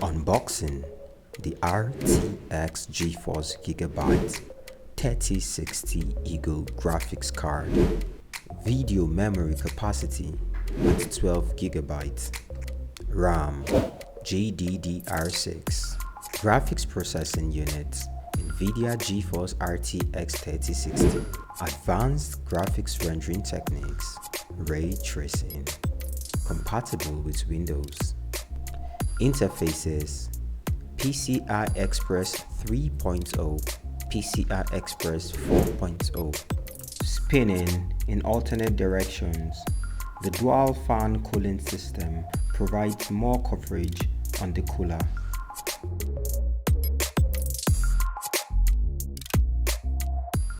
Unboxing the RTX GeForce Gigabyte 3060 Eagle graphics card. Video memory capacity at 12 GB. RAM GDDR6. Graphics processing unit NVIDIA GeForce RTX 3060. Advanced graphics rendering techniques. Ray tracing. Compatible with Windows. Interfaces: PCI Express 3.0, PCI Express 4.0. Spinning in alternate directions. The dual fan cooling system provides more coverage on the cooler.